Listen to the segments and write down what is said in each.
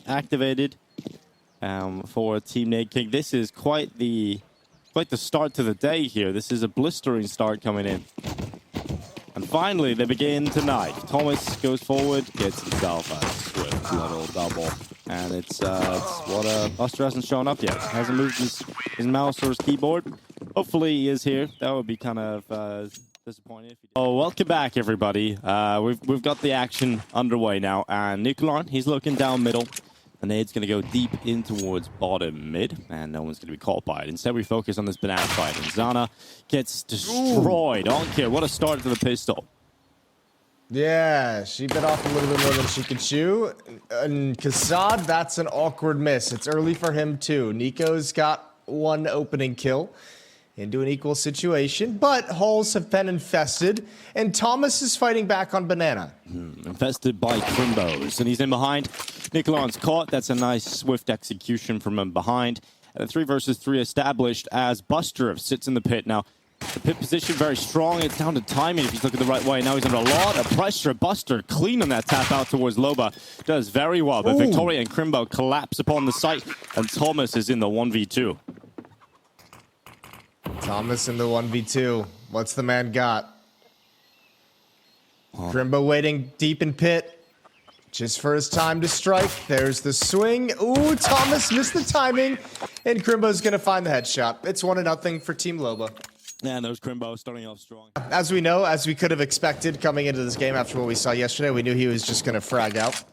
activated for Team leikkeet. This is quite the start to the day here. This is a blistering start coming in. And finally, they begin to knife. Thomas goes forward, gets himself a swift little double. And it's what Buster hasn't shown up yet. Hasn't moved his mouse or his keyboard. Hopefully he is here. That would be kind of disappointing if he did. Oh, welcome back, everybody. We've got the action underway now. And Nikolarn, he's looking down middle. The nade's going to go deep in towards bottom mid, and no one's going to be caught by it. Instead, we focus on this banana fight, and Zana gets destroyed. Onkir, what a start to the pistol. Yeah, she bit off a little bit more than she could chew. And kohokohdat, that's an awkward miss. It's early for him, too. Niko's got one opening kill into an equal situation, but holes have been infested, and Thomas is fighting back on banana. Infested by Crimbos, and he's in behind. Nikolarn's caught. That's a nice, swift execution from him behind. And a 3 versus 3 established as Buster sits in the pit. Now, the pit position very strong. It's down to timing if he's looking the right way. Now he's under a lot of pressure. Buster clean on that tap out towards Loba. Does very well, but Victoria and Crimbo collapse upon the site, and Thomas is in the 1v2. Thomas in the 1v2. What's the man got? Crimbo waiting deep in pit. Just for his time to strike. There's the swing. Ooh, Thomas missed the timing. And Crimbo's going to find the headshot. It's 1-0 for Team Loba. Yeah, and there's Crimbo starting off strong. As we know, as we could have expected coming into this game after what we saw yesterday, we knew he was just going to frag out.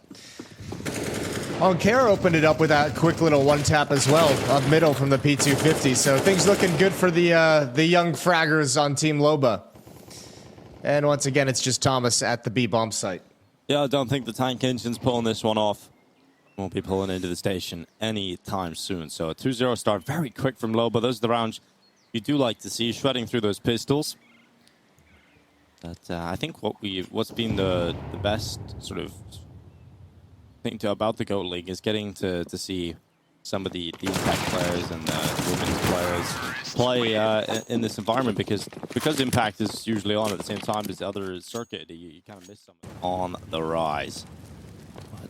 Onkera opened it up with that quick little one tap as well, up middle from the P250. So things looking good for the young fraggers on Team Loba. And once again, it's just Thomas at the B-bomb site. Yeah, I don't think the tank engine's pulling this one off. Won't be pulling into the station anytime soon. So a 2-0 start, very quick from Loba. Those are the rounds you do like to see, shredding through those pistols. But I think what's been the best sort of thing about the GOAT League is getting to see some of the Impact players and the women's players play in this environment because Impact is usually on at the same time as the other circuit. You kind of miss something on the rise.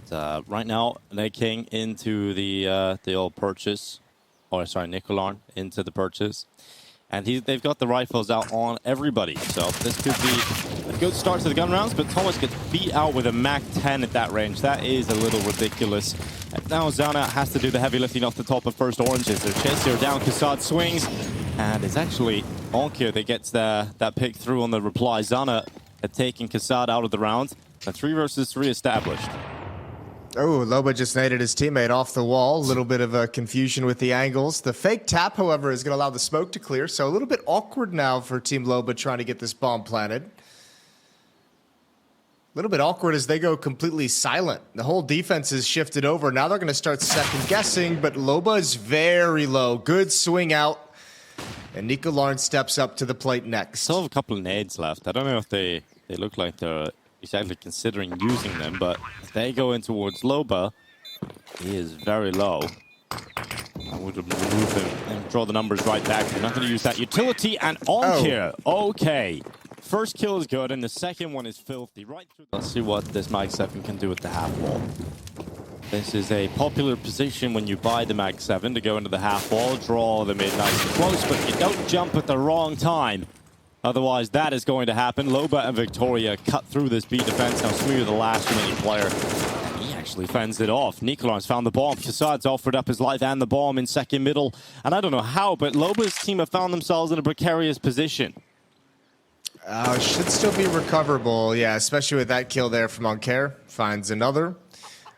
But right now, leikkeet into the old purchase. Oh, sorry, Nikolarn into the purchase. And they've got the rifles out on everybody. So this could be a good start to the gun rounds, but Thomas gets beat out with a MAC-10 at that range. That is a little ridiculous. And now Zana has to do the heavy lifting off the top of first oranges. They're chasing her down. kohokohdat swings. And it's actually Onkir that gets that pick through on the reply. Zana had taken kohokohdat out of the round. A 3 versus 3 established. Oh, Loba just naded his teammate off the wall. A little bit of a confusion with the angles. The fake tap, however, is going to allow the smoke to clear. So a little bit awkward now for Team Loba trying to get this bomb planted. A little bit awkward as they go completely silent. The whole defense is shifted over. Now they're going to start second guessing, but Loba is very low. Good swing out. And Nikolarn steps up to the plate next. Still have a couple of nades left. I don't know if they look like they're exactly considering using them, but if they go in towards Loba, he is very low. I would remove him and draw the numbers right back. We're not going to use that utility, and Onkir. Okay. First kill is good, and the second one is filthy. Right through. Let's see what this Mag-7 can do with the half wall. This is a popular position when you buy the Mag-7 to go into the half wall, draw the mid nice and close, but you don't jump at the wrong time. Otherwise, that is going to happen. Loba and Victoria cut through this B defense. Now smear the last remaining player. And he actually fends it off. Nikolarn's found the bomb. kohokohdat's offered up his life and the bomb in second middle. And I don't know how, but Loba's team have found themselves in a precarious position. Should still be recoverable, yeah, especially with that kill there from Onkera. Finds another.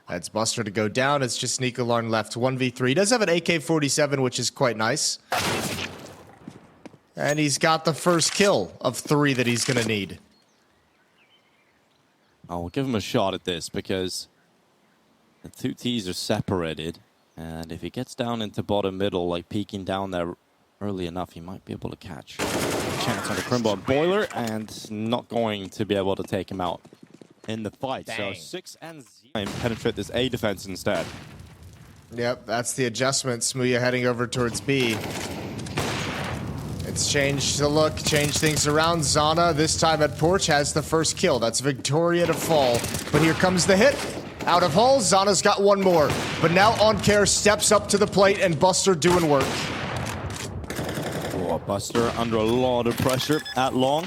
That's Buster to go down. It's just Nikolarn left 1v3. He does have an AK-47, which is quite nice. And he's got the first kill of 3 that he's going to need. I'll give him a shot at this because the two T's are separated. And if he gets down into bottom middle, like peeking down there early enough, he might be able to catch a chance on the Crimbo and Boiler, and not going to be able to take him out in the fight. Dang. So 6 and 0 and penetrate this A defense instead. Yep, that's the adjustment. Smooya heading over towards B. It's changed the look, changed things around. Zana, this time at Porch, has the first kill. That's Victoria to fall. But here comes the hit. Out of hull, Zana's got one more. But now OnCare steps up to the plate and Buster doing work. Oh, Buster under a lot of pressure at long.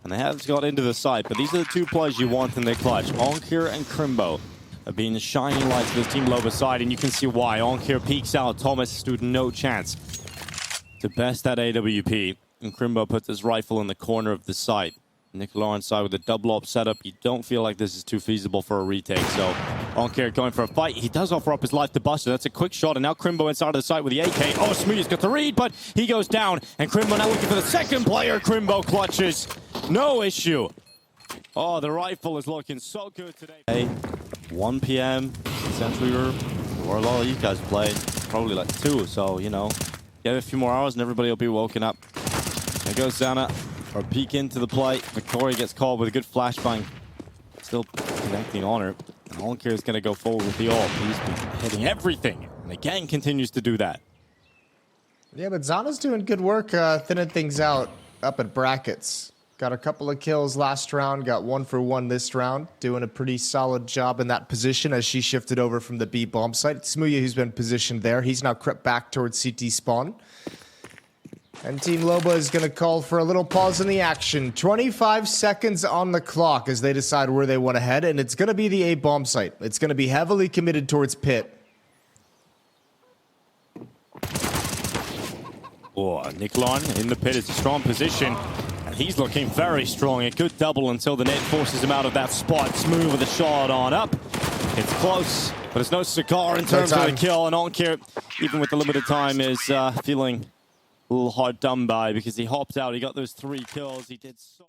And they have got into the site, but these are the two players you want in their clutch. OnCare and Crimbo have been the shining lights of this Team Loba side, and you can see why. OnCare peeks out. Thomas stood no chance to best that AWP. And Crimbo puts his rifle in the corner of the site. Nikolarn side with a double op setup. You don't feel like this is too feasible for a retake. So OnCare going for a fight. He does offer up his life to Buster. That's a quick shot. And now Crimbo inside of the site with the AK. Oh, Smoothie's got the read, but he goes down. And Crimbo now looking for the second player. Crimbo clutches. No issue. Oh, the rifle is looking so good today. Hey, 1 p.m. Essentially, where a lot of you guys play. Probably like 2. So, you know, give it a few more hours and everybody will be woken up. There goes Zana. Or peek into the play. Victoria gets called with a good flashbang. Still connecting on her. And OnCare is going to go forward with the ult. He's been hitting everything. And again continues to do that. Yeah, but Zana's doing good work thinning things out up at brackets. Got a couple of kills last round. Got 1 for 1 this round. Doing a pretty solid job in that position as she shifted over from the B bomb site. It's Smoothie who's been positioned there. He's now crept back towards CT spawn. And Team Loba is going to call for a little pause in the action. 25 seconds on the clock as they decide where they want to head. And it's going to be the A bomb site. It's going to be heavily committed towards pit. Oh, Nikolarn in the pit is a strong position. And he's looking very strong. A good double until the net forces him out of that spot. Smooth with a shot on up. It's close, but it's no cigar in terms of the kill. And OnCare, even with the limited time, is feeling a little hard done by because he hopped out. He got those 3 kills. He did so.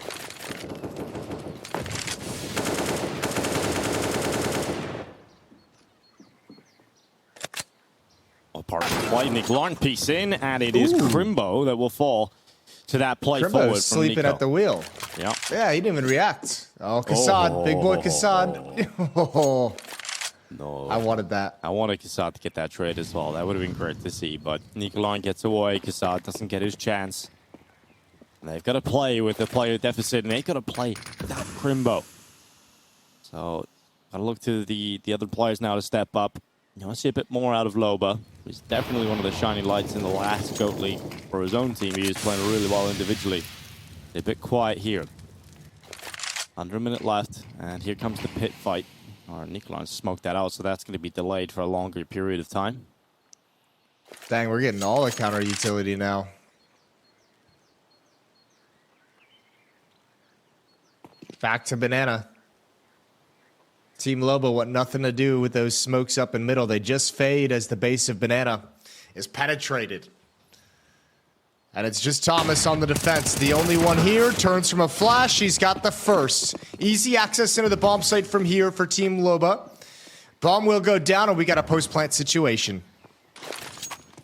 Oh, part of the play. Nikolarn piece in, and it is Crimbo that will fall to that play Crimbo's forward. Sleeping Niko at the wheel. Yeah. Yeah, he didn't even react. Oh, Kassad, big boy Kassad. Oh. No. I wanted that. I wanted Kassad to get that trade as well. That would have been great to see. But Nikolarn gets away. Kassad doesn't get his chance. And they've got to play with the player deficit, and they've got to play without Crimbo. So, got to look to the other players now to step up. You want to see a bit more out of Loba. He's definitely one of the shining lights in the last GOAT League for his own team. He is playing really well individually. A bit quiet here. Under a minute left, and here comes the pit fight. Or Nikolarn smoked that out, so that's going to be delayed for a longer period of time. Dang, we're getting all the counter utility now. Back to Banana. Team Loba want nothing to do with those smokes up in middle. They just fade as the base of Banana is penetrated. And it's just Thomas on the defense. The only one here turns from a flash. He's got the first. Easy access into the bomb site from here for Team Loba. Bomb will go down, and we got a post-plant situation.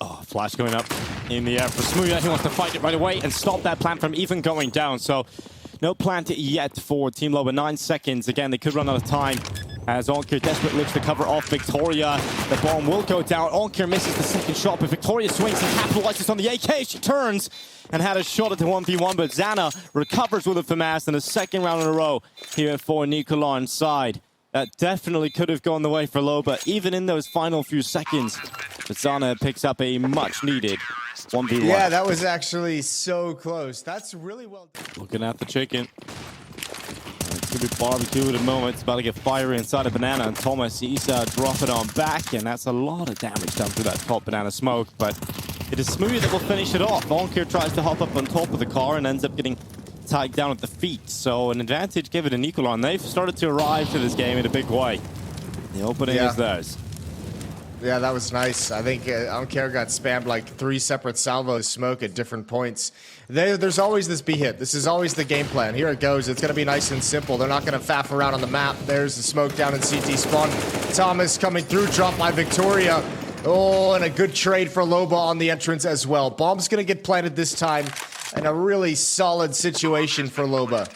Oh, flash going up in the air for Smoothie. He wants to fight it right away and stop that plant from even going down. So no plant yet for Team Loba. 9 seconds. Again, they could run out of time. As OnCare desperately looks to cover off Victoria. The bomb will go down. OnCare misses the second shot, but Victoria swings and capitalizes on the AK. She turns and had a shot at the 1v1, but Zana recovers with a FAMAS in the second round in a row here for Nikolarn's side. That definitely could have gone the way for Loba, even in those final few seconds. But Zana picks up a much-needed 1v1. Yeah, that was actually so close. That's really well done. Looking at the chicken. It's going to be barbecue at the moment. It's about to get fiery inside a Banana, and Thomas Isa drop it on back, and that's a lot of damage done through that top Banana smoke, but it is Smoothie that will finish it off. OnCare tries to hop up on top of the car and ends up getting tagged down at the feet, so an advantage given to Nikolarn. They've started to arrive to this game in a big way. The opening is theirs. Yeah, that was nice. I think OnCare got spammed like 3 separate salvos smoke at different points. There's always this B hit. This is always the game plan. Here it goes. It's going to be nice and simple. They're not going to faff around on the map. There's the smoke down in CT spawn. Thomas coming through, dropped by Victoria. Oh, and a good trade for Loba on the entrance as well. Bomb's going to get planted this time, and a really solid situation for Loba.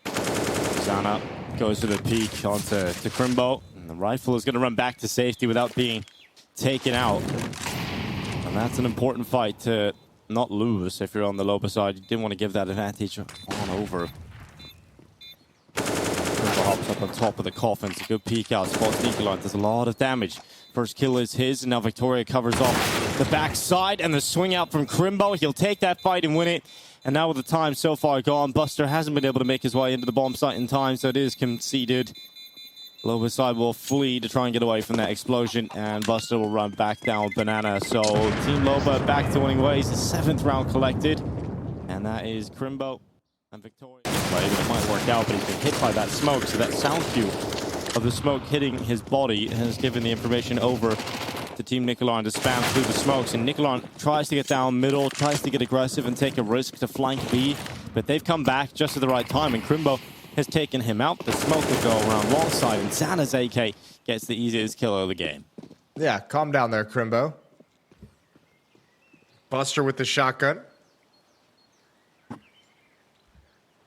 Zana goes to the peak onto Crimbo. And the rifle is going to run back to safety without being taken out. And that's an important fight to not lose if you're on the Loba side. You didn't want to give that advantage on over. Crimbo hops up on top of the coffins. A good peek out. Spots Nikolarn. Does a lot of damage. First kill is his, and now Victoria covers off the backside, and the swing out from Crimbo. He'll take that fight and win it. And now with the time so far gone, Buster hasn't been able to make his way into the bomb site in time, so it is conceded. Loba's side will flee to try and get away from that explosion, and Buster will run back down Banana. So Team Loba back to winning ways. The 7th round collected, and that is Crimbo and Victoria. It might work out, but he's been hit by that smoke, so that sound cue of the smoke hitting his body has given the information over to Team Nikolarn to spam through the smokes. And Nikolarn tries to get down middle, tries to get aggressive and take a risk to flank B, but they've come back just at the right time, and Crimbo has taken him out. The smoke will go around long side, and Xana's AK gets the easiest kill of the game. Yeah, calm down there, Crimbo. Buster with the shotgun.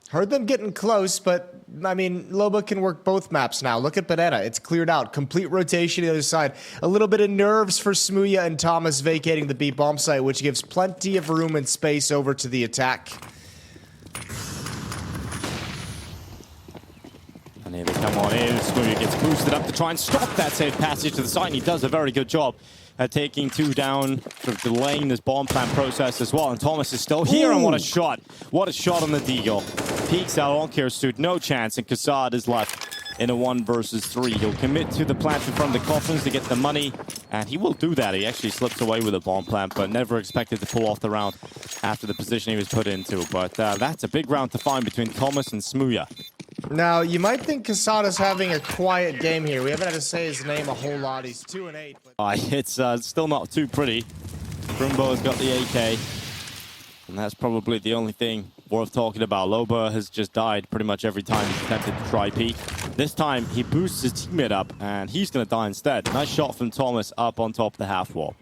Heard them getting close, but, I mean, Loba can work both maps now. Look at Banana. It's cleared out. Complete rotation to the other side. A little bit of nerves for Smooya and Thomas vacating the B bomb site, which gives plenty of room and space over to the attack. And here they come on in. Smooya gets boosted up to try and stop that safe passage to the side, and he does a very good job at taking 2 down, sort of delaying this bomb plant process as well. And Thomas is still here, and what a shot. What a shot on the Deagle. Peeks out on Care Stood, no chance, and Kassad is left in a 1 versus 3. He'll commit to the plant in front of the coffins to get the money, and he will do that. He actually slips away with a bomb plant, but never expected to pull off the round after the position he was put into. But that's a big round to find between Thomas and Smooya. Now, you might think Kassad is having a quiet game here. We haven't had to say his name a whole lot. He's 2-8. But It's still not too pretty. Crimbo has got the AK, and that's probably the only thing worth talking about. Loba has just died pretty much every time he's attempted to try peek. This time, he boosts his teammate up, and he's going to die instead. Nice shot from Thomas up on top of the half wall.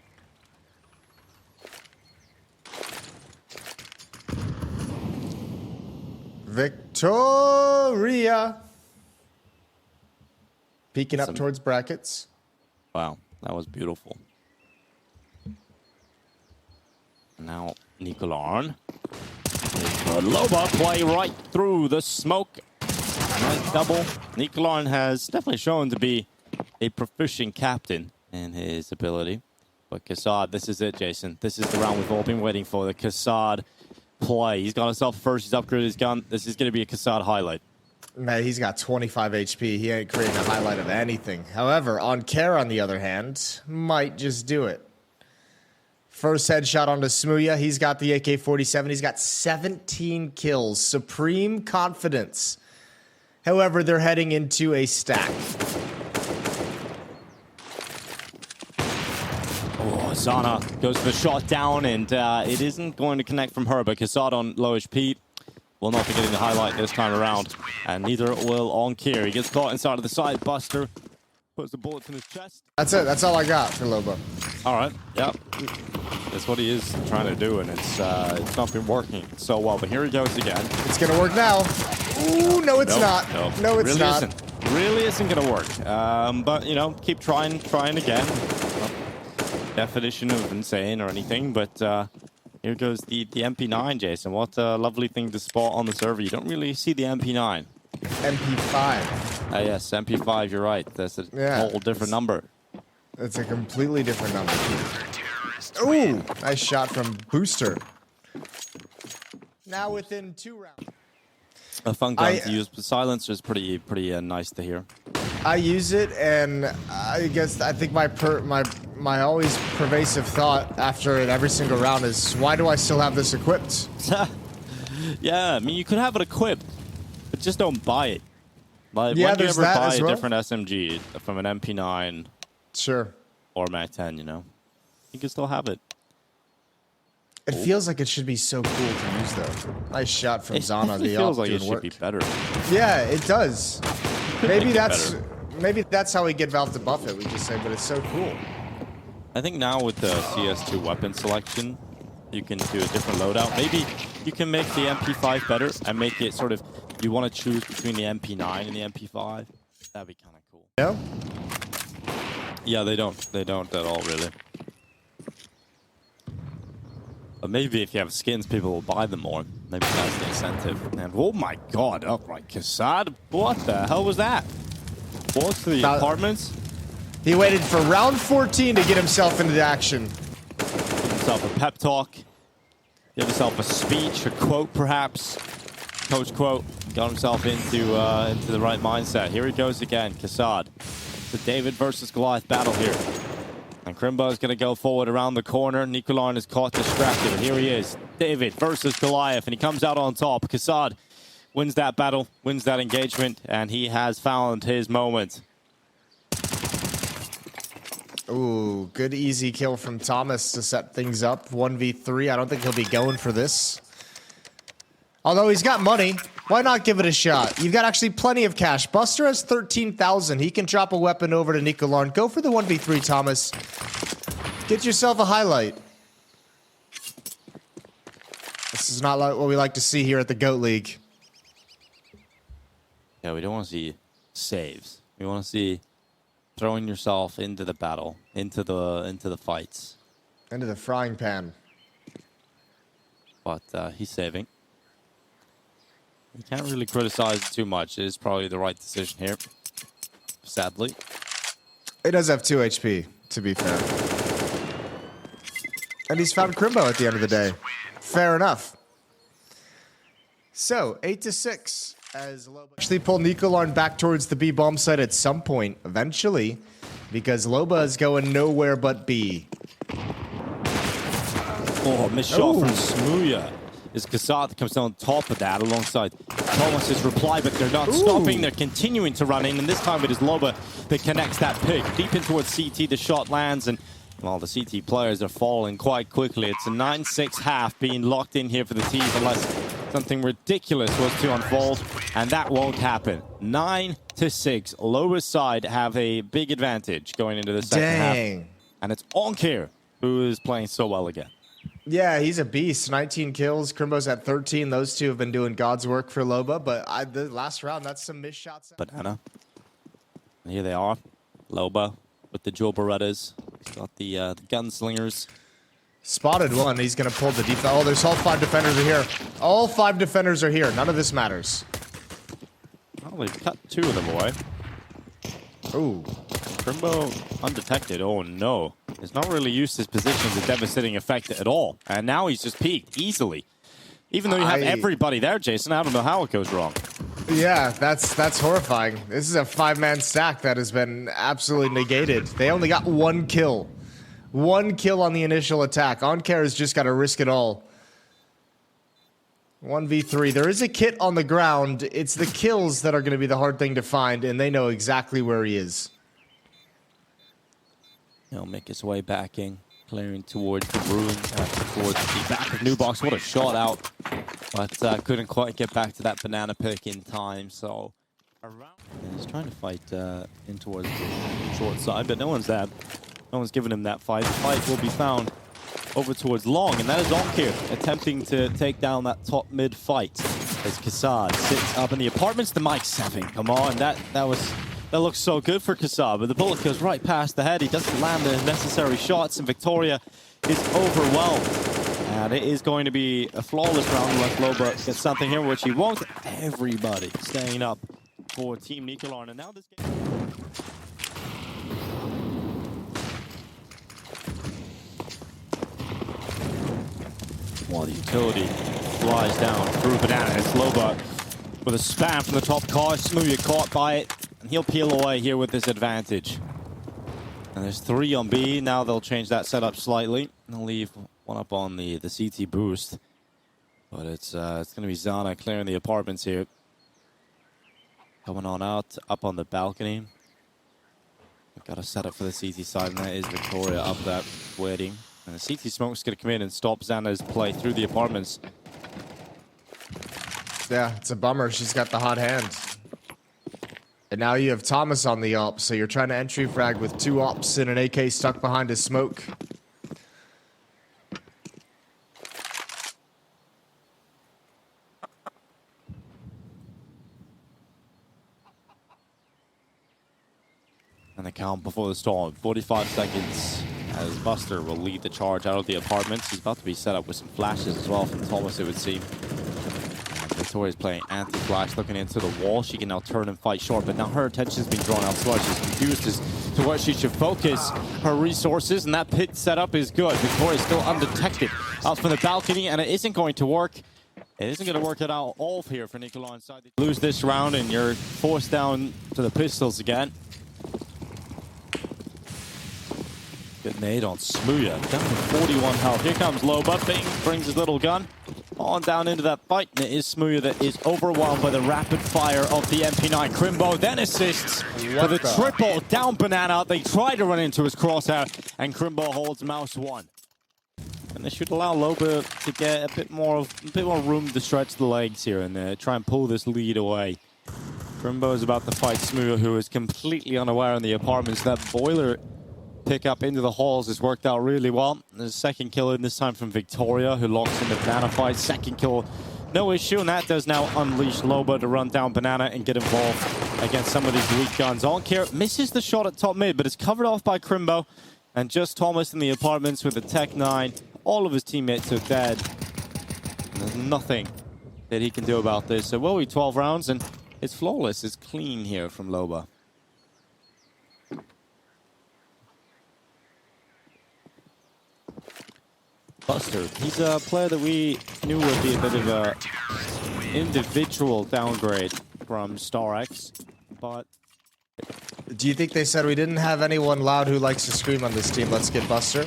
Victoria. Peeking up towards brackets. Wow, that was beautiful. Now, Nikolarn. Loba play right through the smoke. Nice double. Nikolarn has definitely shown to be a proficient captain in his ability. But Kassad, this is it, Jason. This is the round we've all been waiting for. The Kassad play. He's got himself first. He's upgraded his gun. This is going to be a Kassad highlight. Man, he's got 25 HP. He ain't creating a highlight of anything. However, on Care, on the other hand, might just do it. First headshot onto Smooya. He's got the AK-47. He's got 17 kills. Supreme confidence. However, they're heading into a stack. Oh, Zana goes for the shot down, and it isn't going to connect from her, but Kassad on low HP will not be getting the highlight this time around, and neither will on Kier. He gets caught inside of the side. Buster puts the bullets in his chest. That's it. That's all I got for Loba. All right. Yep. That's what he is trying to do, and it's not been working so well. But here he goes again. It's gonna work now. Ooh, no, it's not. Nope. No, it's really not. Really isn't gonna work. But you know, keep trying again. Not definition of insane or anything, but here goes the MP9, Jason. What a lovely thing to spot on the server. You don't really see the MP9. MP5. Yes, MP5, you're right. That's a whole different number. It's a completely different number. Ooh, nice shot from Booster. Now within 2 rounds. A fun gun to use, but silencer is pretty nice to hear. I use it, and I think my always pervasive thought after every single round is, why do I still have this equipped? Yeah, I mean, you could have it equipped, but just don't buy it. Like, yeah, when do you ever buy a well? different SMG from an MP9 Sure. or Mac-10, you know? You can still have it. It feels like it should be so cool to use, though. Nice shot from Zana. It feels like it should be better. Yeah, it does. Maybe that's how we get Valve to buff it. We just say, but it's so cool. I think now with the CS2 weapon selection, you can do a different loadout. Maybe you can make the MP5 better and make it sort of, you want to choose between the MP9 and the MP5. That'd be kind of cool. No? Yeah, they don't. They don't at all, really. But maybe if you have skins, people will buy them more. Maybe that's the incentive. And oh my god, upright Kassad. What the hell was that? Balls to the apartments. He waited for round 14 to get himself into the action. Give himself a pep talk. Give himself a speech, a quote perhaps. Coach quote. Got himself into the right mindset. Here he goes again, Kassad. The David versus Goliath battle here. And Crimbo is going to go forward around the corner. Nikolarn is caught distracted. And here he is. David versus Goliath. And he comes out on top. Kassad wins that battle, wins that engagement. And he has found his moment. Ooh, good easy kill from Thomas to set things up. 1v3. I don't think he'll be going for this. Although he's got money, why not give it a shot? You've got actually plenty of cash. Buster has 13,000. He can drop a weapon over to Nikolarn. Go for the 1v3, Thomas. Get yourself a highlight. This is not like what we like to see here at the GOAT League. Yeah, we don't want to see saves. We want to see throwing yourself into the battle, into the fights. Into the frying pan. But he's saving. You can't really criticize it too much. It is probably the right decision here, sadly. It does have 2 HP, to be fair. And he's found Crimbo at the end of the day. Fair enough. So, 8-6. As Loba actually pull Nikolarn back towards the B bomb site at some point, eventually, because Loba is going nowhere but B. Oh, missed shot from Smooya. Is Kassad comes on top of that alongside Thomas's reply, but they're not stopping. They're continuing to run in, and this time it is Loba that connects that pick. Deep in towards CT, the shot lands, and well, the CT players are falling quite quickly. It's a 9-6 half being locked in here for the T's unless something ridiculous was to unfold, and that won't happen. 9-6. Loba's side have a big advantage going into the second half. And it's Onkir who is playing so well again. Yeah, he's a beast. 19 kills. Crimbo's at 13. Those two have been doing God's work for Loba, but the last round, that's some missed shots. Banana. And here they are. Loba with the dual Berettas. He's got the gunslingers. Spotted one. He's going to pull the defense. Oh, there's all 5 defenders are here. All 5 defenders are here. None of this matters. Well, they've cut 2 of them away. Ooh. Crimbo undetected. Oh, no. He's not really used his position as a devastating effect at all. And now he's just peaked easily. Even though you have everybody there, Jason, I don't know how it goes wrong. Yeah, that's horrifying. This is a 5-man stack that has been absolutely negated. They only got 1 kill. 1 kill on the initial attack. Onkar has just got to risk it all. 1v3. There is a kit on the ground. It's the kills that are going to be the hard thing to find, and they know exactly where he is. He'll make his way back in, clearing towards the room, towards the back of New Box. What a shot out, but couldn't quite get back to that banana pick in time. So around, and he's trying to fight in towards the short side, but no one's there. No one's giving him that fight. The fight will be found over towards long, and that is Onkir attempting to take down that top mid fight as Kassad sits up in the apartments. The Mike 7, come on, that looks so good for Kassad, but the bullet goes right past the head. He doesn't land the necessary shots, and Victoria is overwhelmed. And it is going to be a flawless round unless Loba gets something here, which he won't. Everybody staying up for Team Nikolarn, and now this game. While the utility flies down through banana, it's Loba with a spam from the top car. Smooya caught by it, and he'll peel away here with this advantage. And there's 3 on B. Now they'll change that setup slightly. They'll leave 1 up on the CT boost. But it's going to be Zana clearing the apartments here. Coming on out, up on the balcony. We've got a setup for the CT side, and that is Victoria up that waiting. And the CT smoke's going to come in and stop Xana's play through the apartments. Yeah, it's a bummer. She's got the hot hand. And now you have Thomas on the op, so you're trying to entry frag with 2 ops and an AK stuck behind his smoke. And the count before the storm, 45 seconds. As Buster will lead the charge out of the apartments. He's about to be set up with some flashes as well from Thomas, it would seem. Victoria's playing anti-flash, looking into the wall. She can now turn and fight short, but now her attention's been drawn elsewhere. She's confused as to where she should focus her resources, and that pit setup is good. Victoria's still undetected out from the balcony, and it isn't going to work. It isn't going to work it out all here for Nikolarn side. Lose this round, and you're forced down to the pistols again. Good nade on Smooya, down to 41 health. Here comes Loba, Bing brings his little gun on down into that fight, and it is Smooya that is overwhelmed by the rapid fire of the MP9. Crimbo then assists for the triple down Banana. They try to run into his crosshair, and Crimbo holds mouse one. And this should allow Loba to get a bit more room to stretch the legs here and try and pull this lead away. Crimbo is about to fight Smooya, who is completely unaware in the apartments. That boiler pick up into the halls has worked out really well. There's a second kill in this time from Victoria, who locks in the Banana fight. Second kill, no issue, and that does now unleash Loba to run down Banana and get involved against some of these weak guns. Onkir misses the shot at top mid, but it's covered off by Crimbo. And just Thomas in the apartments with the Tech 9. All of his teammates are dead. There's nothing that he can do about this. So will be 12 rounds, and it's flawless. It's clean here from Loba. Buster, he's a player that we knew would be a bit of a individual downgrade from StarX, but... Do you think they said we didn't have anyone loud who likes to scream on this team? Let's get Buster.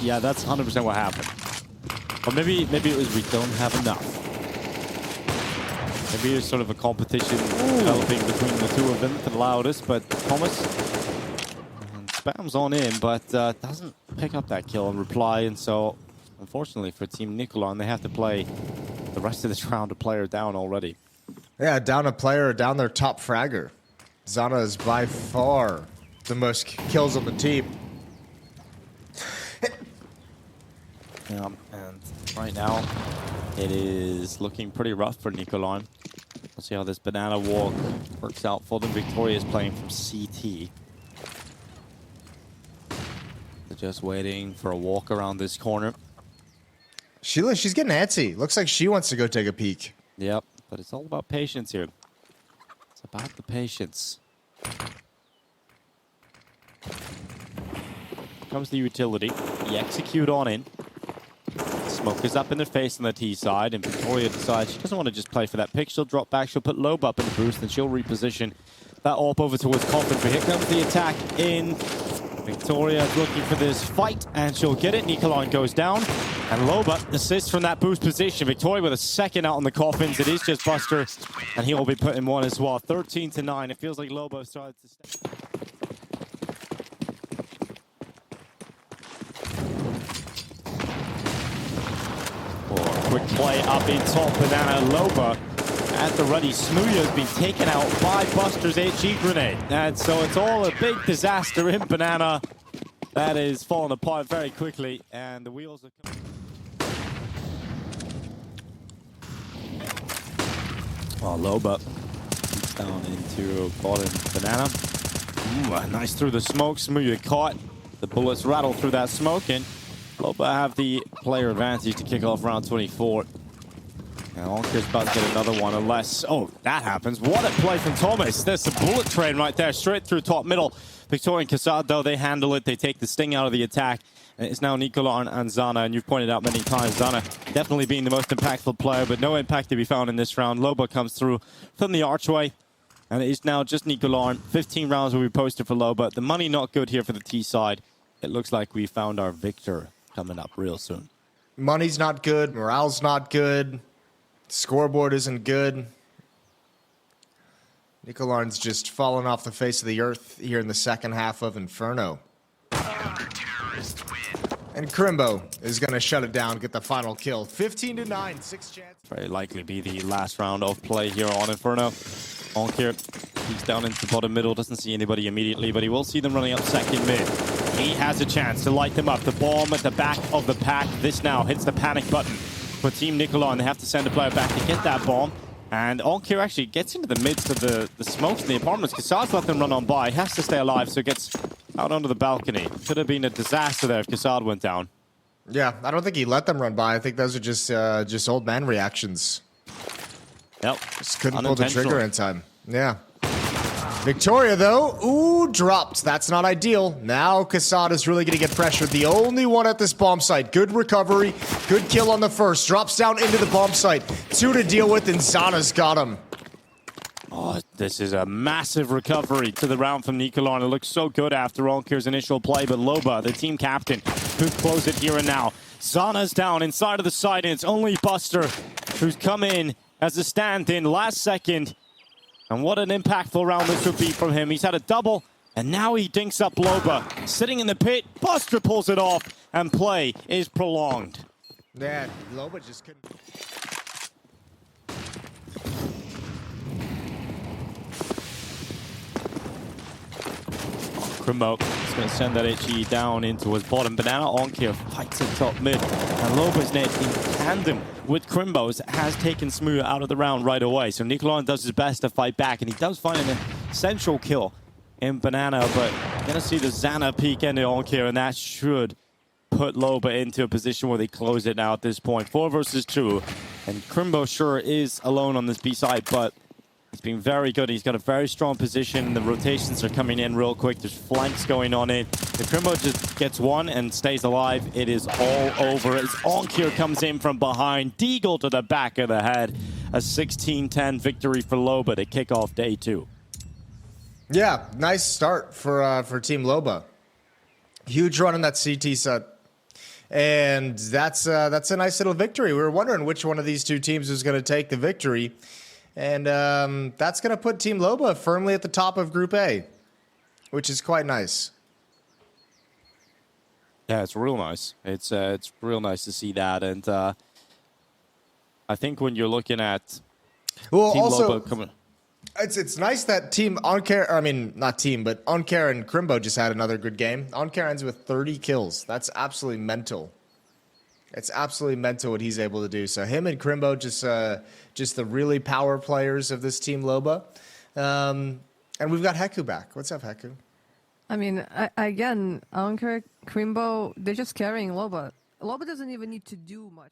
Yeah, that's 100% what happened. Or maybe it was we don't have enough. Maybe there's sort of a competition developing between the two of them for the loudest, but Thomas spams on in, but doesn't pick up that kill and reply, and so unfortunately for Team Nikolarn, they have to play the rest of this round a player down already. Yeah, down a player, down their top fragger. Zana is by far the most kills on the team. Yeah, and right now it is looking pretty rough for Nikolarn. We'll see how this Banana walk works out for them. Victoria is playing from CT. They're just waiting for a walk around this corner. She's getting antsy. Looks like she wants to go take a peek. Yep, but it's all about patience here. It's about the patience. Comes the utility. The execute on in. Smoke is up in the face on the T side, and Victoria decides she doesn't want to just play for that pick. She'll drop back, she'll put Loba up in the boost, and she'll reposition that AWP over towards Coffin. But here comes the attack in. Victoria is looking for this fight, and she'll get it. Nikolarn goes down, and Loba assists from that boost position. Victoria with a second out on the Coffins. It is just Buster, and he will be putting one as well. 13-9. It feels like Loba started to step. Quick play up in top. Banana Loba at the ready. Smooya has been taken out by Buster's HG grenade. And so it's all a big disaster in Banana. That is falling apart very quickly. And the wheels are coming. Oh, Loba down into bottom Banana. Nice through the smoke. Smooya caught. The bullets rattle through that smoke. And Loba have the player advantage to kick off round 24. Now Onkir's about to get another one unless... Oh, that happens. What a play from Thomas. There's a bullet train right there, straight through top middle. Victoria and Kassad, though, they handle it. They take the sting out of the attack. And it's now Nikolarn and Zana, and you've pointed out many times, Zana definitely being the most impactful player, but no impact to be found in this round. Loba comes through from the archway, and it is now just Nikolarn. 15 rounds will be posted for Loba. The money not good here for the T side. It looks like we found our victor coming up real soon. Money's not good. Morale's not good. Scoreboard isn't good. Nikolarn's just fallen off the face of the earth here in the second half of Inferno. And Crimbo is going to shut it down, get the final kill. 15-9, 6 chance. Very likely be the last round of play here on Inferno. Onkir, he's down into the bottom middle, doesn't see anybody immediately, but he will see them running up second mid. He has a chance to light them up. The bomb at the back of the pack. This now hits the panic button for Team Nikolarn. They have to send a player back to get that bomb. And Onkir actually gets into the midst of the smokes in the apartments. Kassad's let them run on by. He has to stay alive, so gets out onto the balcony. Could have been a disaster there if Kassad went down. Yeah, I don't think he let them run by. I think those are just old man reactions. Yep. Just couldn't pull the trigger in time. Yeah. Victoria, though, ooh, dropped. That's not ideal. Now Kassad is really going to get pressured. The only one at this bomb site. Good recovery. Good kill on the first. Drops down into the bomb site. 2 to deal with, and Zana's got him. Oh, this is a massive recovery to the round from Nikolarn. It looks so good after onkyr's initial play, but Loba, the team captain, could close it here and now. Zana's down inside of the side, and it's only Buster who's come in as a stand-in last second. And what an impactful round this would be from him. He's had a double, and now he dinks up Loba. Sitting in the pit, Buster pulls it off, and play is prolonged. Yeah, Loba just couldn't... Crimbo is going to send that HE down into his bottom. Banana onkyr fights at top mid, and Loba's net in tandem with Crimbo's has taken Smooth out of the round right away. So Nikolarn does his best to fight back, and he does find an essential kill in Banana, but you're going to see the Zana peek into onkyr, and that should put Loba into a position where they close it now at this point. 4 versus 2, and Crimbo sure is alone on this B side, but he's been very good. He's got a very strong position. The rotations are coming in real quick. There's flanks going on in. If Crimbo just gets one and stays alive, it is all over. As onkyr comes in from behind, Deagle to the back of the head. A 16-10 victory for Loba to kick off day 2. Yeah, nice start for Team Loba. Huge run in that CT set. And that's a nice little victory. We were wondering which one of these two teams was going to take the victory. And that's going to put Team Loba firmly at the top of Group A, which is quite nice. Yeah, it's real nice. It's real nice to see that. And I think when you're looking at Team Loba coming... It's nice that Team onkyr, I mean, not Team, but onkyr and Crimbo just had another good game. onkyr ends with 30 kills. That's absolutely mental. It's absolutely mental what he's able to do. So him and Crimbo, just the really power players of this Team Loba. And we've got Heku back. What's up, Heku? I mean, again, onkyr, Crimbo, they're just carrying Loba. Loba doesn't even need to do much.